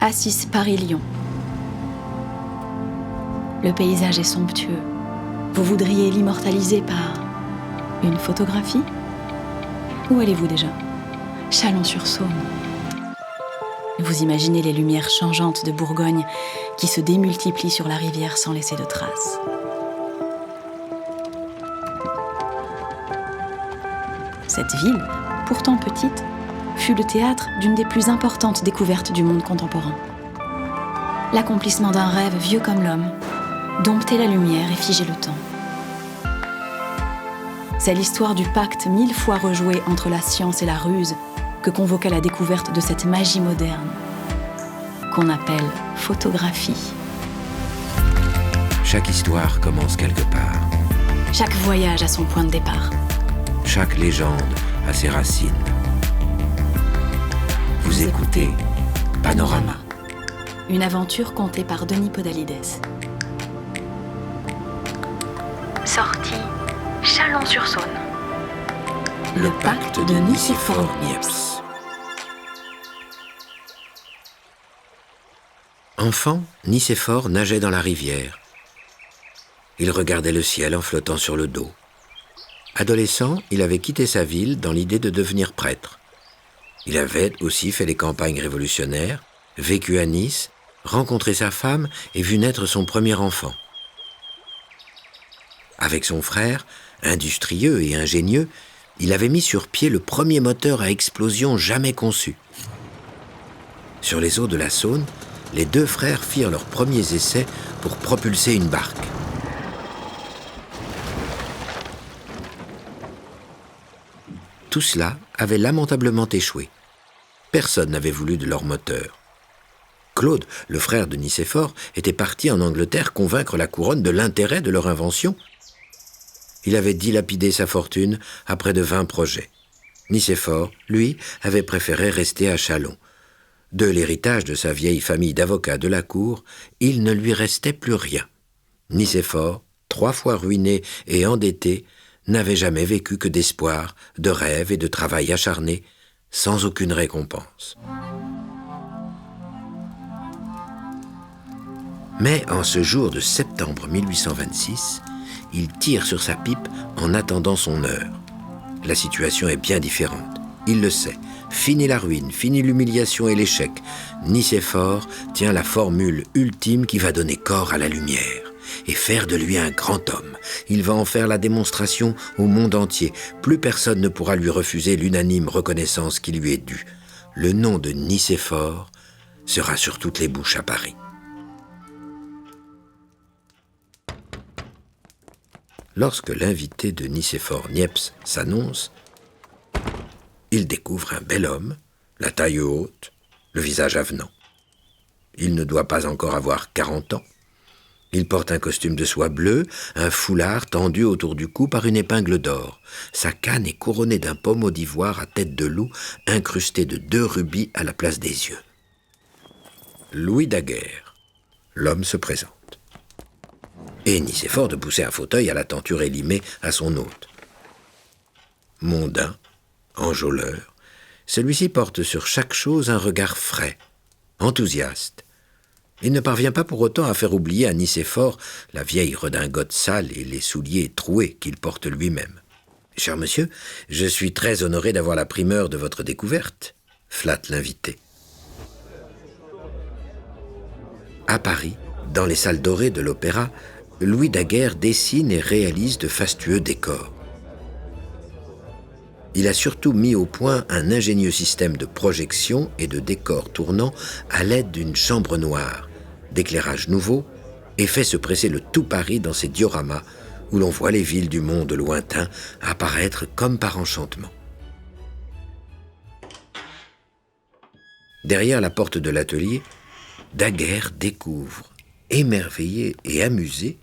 A6 Paris-Lyon. Le paysage est somptueux. Vous voudriez l'immortaliser par une photographie ? Où allez-vous déjà ? Chalon-sur-Saône. Vous imaginez les lumières changeantes de Bourgogne qui se démultiplient sur la rivière sans laisser de traces. Cette ville, pourtant petite, fut le théâtre d'une des plus importantes découvertes du monde contemporain. L'accomplissement d'un rêve vieux comme l'homme, dompter la lumière et figer le temps. C'est l'histoire du pacte 1000 fois rejoué entre la science et la ruse que convoqua la découverte de cette magie moderne qu'on appelle photographie. Chaque histoire commence quelque part. Chaque voyage a son point de départ. Chaque légende a ses racines. Vous écoutez Panorama. Une aventure contée par Denis Podalides. Sortie Chalon-sur-Saône. Le pacte de Nicéphore Niepce. Enfant, Nicéphore nageait dans la rivière. Il regardait le ciel en flottant sur le dos. Adolescent, il avait quitté sa ville dans l'idée de devenir prêtre. Il avait aussi fait les campagnes révolutionnaires, vécu à Nice, rencontré sa femme et vu naître son premier enfant. Avec son frère, industrieux et ingénieux, il avait mis sur pied le premier moteur à explosion jamais conçu. Sur les eaux de la Saône, les deux frères firent leurs premiers essais pour propulser une barque. Tout cela avait lamentablement échoué. Personne n'avait voulu de leur moteur. Claude, le frère de Nicéphore, était parti en Angleterre convaincre la couronne de l'intérêt de leur invention. Il avait dilapidé sa fortune à près de 20 projets. Nicéphore, lui, avait préféré rester à Châlons. De l'héritage de sa vieille famille d'avocats de la cour, il ne lui restait plus rien. Nicéphore, 3 fois ruiné et endetté, n'avait jamais vécu que d'espoir, de rêves et de travail acharné, sans aucune récompense. Mais en ce jour de septembre 1826, il tire sur sa pipe en attendant son heure. La situation est bien différente. Il le sait. Fini la ruine, fini l'humiliation et l'échec. Nicéphore tient la formule ultime qui va donner corps à la lumière et faire de lui un grand homme. Il va en faire la démonstration au monde entier. Plus personne ne pourra lui refuser l'unanime reconnaissance qui lui est due. Le nom de Nicéphore sera sur toutes les bouches à Paris. Lorsque l'invité de Nicéphore Niepce s'annonce, il découvre un bel homme, la taille haute, le visage avenant. Il ne doit pas encore avoir 40 ans. Il porte un costume de soie bleue, un foulard tendu autour du cou par une épingle d'or. Sa canne est couronnée d'un pommeau d'ivoire à tête de loup, incrusté de 2 rubis à la place des yeux. Louis Daguerre, l'homme se présente. Et Nicéphore de pousser un fauteuil à la tenture élimée à son hôte. Mondain, enjôleur, celui-ci porte sur chaque chose un regard frais, enthousiaste. Il ne parvient pas pour autant à faire oublier à Nicéphore la vieille redingote sale et les souliers troués qu'il porte lui-même. « Cher monsieur, je suis très honoré d'avoir la primeur de votre découverte », flatte l'invité. À Paris, dans les salles dorées de l'opéra, Louis Daguerre dessine et réalise de fastueux décors. Il a surtout mis au point un ingénieux système de projection et de décors tournants à l'aide d'une chambre noire, d'éclairage nouveau, et fait se presser le tout Paris dans ses dioramas où l'on voit les villes du monde lointain apparaître comme par enchantement. Derrière la porte de l'atelier, Daguerre découvre, émerveillé et amusé,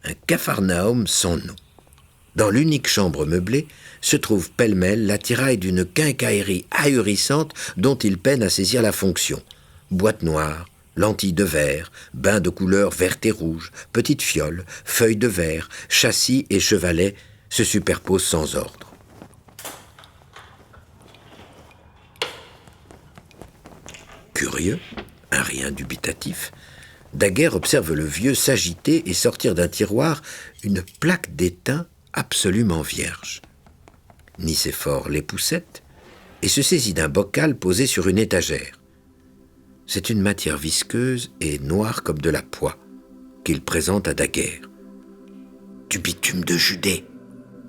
un capharnaüm sans nom. Dans l'unique chambre meublée se trouve pêle-mêle l'attirail d'une quincaillerie ahurissante dont il peine à saisir la fonction. Boîte noire, lentilles de verre, bains de couleurs verte et rouge, petites fioles, feuilles de verre, châssis et chevalets se superposent sans ordre. Curieux, Un rien dubitatif, Daguerre observe le vieux s'agiter et sortir d'un tiroir une plaque d'étain absolument vierge. Nicéphore l'époussette et se saisit d'un bocal posé sur une étagère. C'est une matière visqueuse et noire comme de la poix qu'il présente à Daguerre. « Du bitume de Judée,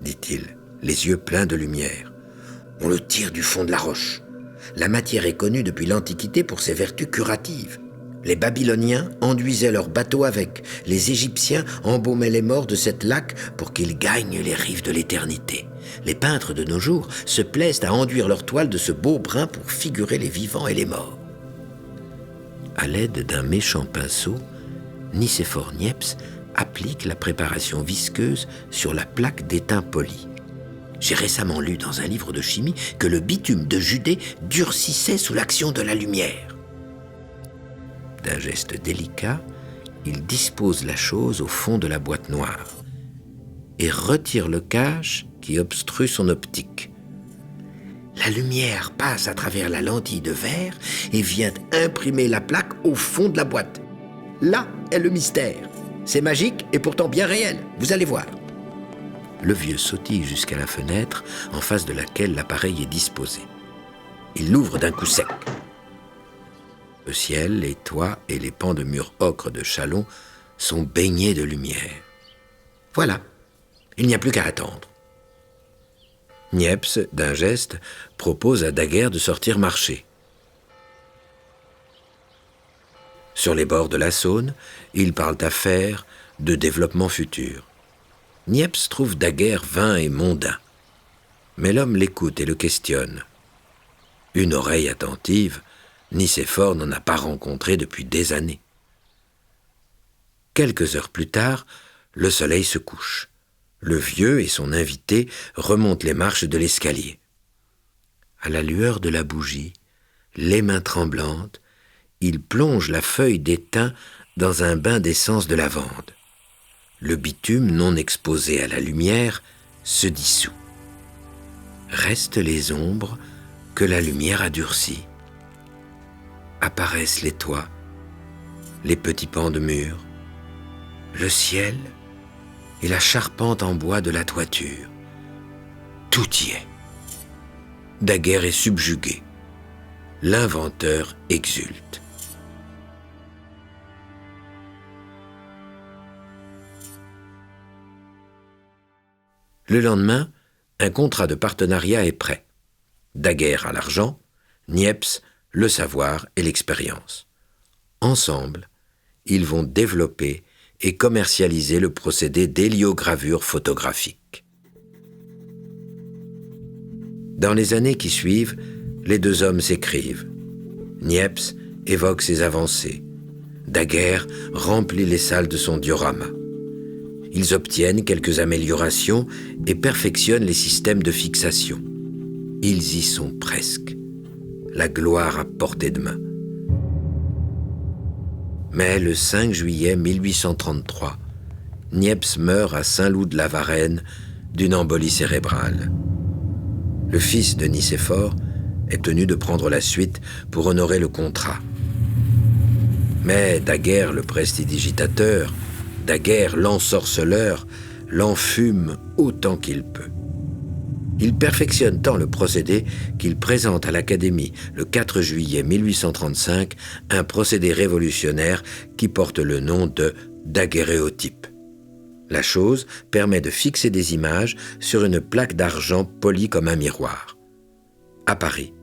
dit-il, les yeux pleins de lumière. On le tire du fond de la roche. La matière est connue depuis l'Antiquité pour ses vertus curatives. Les Babyloniens enduisaient leurs bateaux avec. Les Égyptiens embaumaient les morts de cette laque pour qu'ils gagnent les rives de l'éternité. Les peintres de nos jours se plaisent à enduire leurs toiles de ce beau brun pour figurer les vivants et les morts. » À l'aide d'un méchant pinceau, Nicéphore Niepce applique la préparation visqueuse sur la plaque d'étain poli. J'ai récemment lu dans un livre de chimie que le bitume de Judée durcissait sous l'action de la lumière. D'un geste délicat, il dispose la chose au fond de la boîte noire et retire le cache qui obstrue son optique. La lumière passe à travers la lentille de verre et vient imprimer la plaque au fond de la boîte. Là est le mystère. C'est magique et pourtant bien réel, vous allez voir. Le vieux sautille jusqu'à la fenêtre en face de laquelle l'appareil est disposé. Il l'ouvre d'un coup sec. Le ciel, les toits et les pans de murs ocre de Châlons sont baignés de lumière. Voilà, il n'y a plus qu'à attendre. Niepce, d'un geste, propose à Daguerre de sortir marcher. Sur les bords de la Saône, ils parlent affaires, de développement futur. Niepce trouve Daguerre vain et mondain. Mais l'homme l'écoute et le questionne. Une oreille attentive, Nicéphore n'en a pas rencontré depuis des années. Quelques heures plus tard, le soleil se couche. Le vieux et son invité remontent les marches de l'escalier. À la lueur de la bougie, les mains tremblantes, il plonge la feuille d'étain dans un bain d'essence de lavande. Le bitume non exposé à la lumière se dissout. Restent les ombres que la lumière a durcies. Apparaissent les toits, les petits pans de mur, le ciel et la charpente en bois de la toiture. Tout y est. Daguerre est subjugué. L'inventeur exulte. Le lendemain, un contrat de partenariat est prêt. Daguerre a l'argent, Niepce le savoir et l'expérience. Ensemble, ils vont développer et commercialiser le procédé d'héliogravure photographique. Dans les années qui suivent, les deux hommes s'écrivent. Niepce évoque ses avancées. Daguerre remplit les salles de son diorama. Ils obtiennent quelques améliorations et perfectionnent les systèmes de fixation. Ils y sont presque. La gloire à portée de main. Mais le 5 juillet 1833, Niepce meurt à Saint-Loup-de-la-Varenne d'une embolie cérébrale. Le fils de Nicéphore est tenu de prendre la suite pour honorer le contrat. Mais Daguerre, le prestidigitateur, Daguerre, l'ensorceleur, l'enfume autant qu'il peut. Il perfectionne tant le procédé qu'il présente à l'Académie, le 4 juillet 1835, un procédé révolutionnaire qui porte le nom de daguerréotype. La chose permet de fixer des images sur une plaque d'argent polie comme un miroir. À Paris,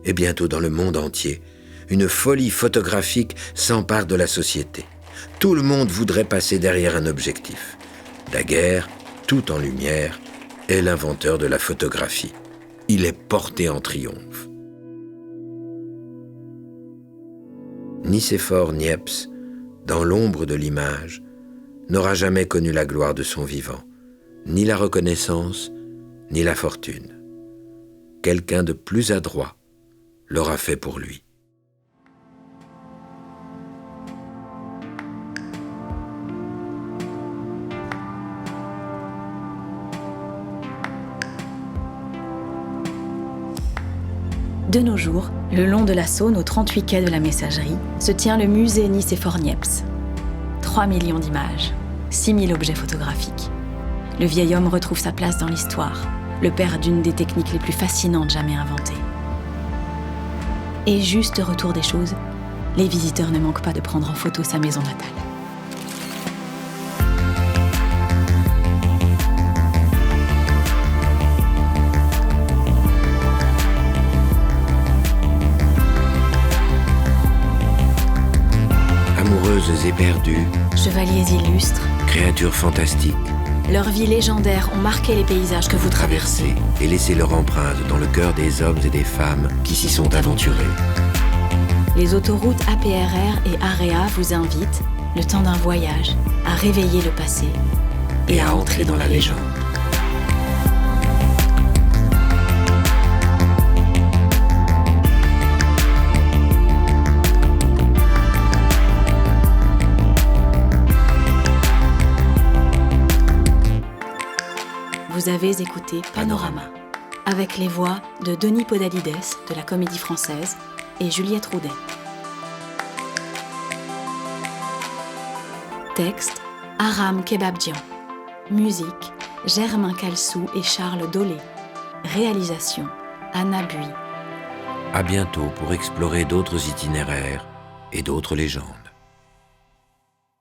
et bientôt dans le monde entier, une folie photographique s'empare de la société. Tout le monde voudrait passer derrière un objectif. Daguerre, tout en lumière, est l'inventeur de la photographie. Il est porté en triomphe. Nicéphore Niepce, dans l'ombre de l'image, n'aura jamais connu la gloire de son vivant, ni la reconnaissance, ni la fortune. Quelqu'un de plus adroit l'aura fait pour lui. De nos jours, le long de la Saône, aux 38 quais de la Messagerie, se tient le musée Nicéphore Niepce. 3 millions d'images, 6 000 objets photographiques. Le vieil homme retrouve sa place dans l'histoire, le père d'une des techniques les plus fascinantes jamais inventées. Et juste retour des choses, les visiteurs ne manquent pas de prendre en photo sa maison natale. Amoureuses et perdues, Chevaliers illustres, créatures fantastiques, leurs vies légendaires ont marqué les paysages que vous traversez. traversées et laissé leur empreinte dans le cœur des hommes et des femmes qui s'y sont aventurés. Les autoroutes APRR et AREA vous invitent, le temps d'un voyage, à réveiller le passé et à entrer dans la légende. Vous avez écouté Panorama, avec les voix de Denis Podalides de la Comédie Française et Juliette Roudet. Texte, Aram Kebabjian. Musique, Germain Calsou et Charles Dolé. Réalisation, Anna Bui. À bientôt pour explorer d'autres itinéraires et d'autres légendes.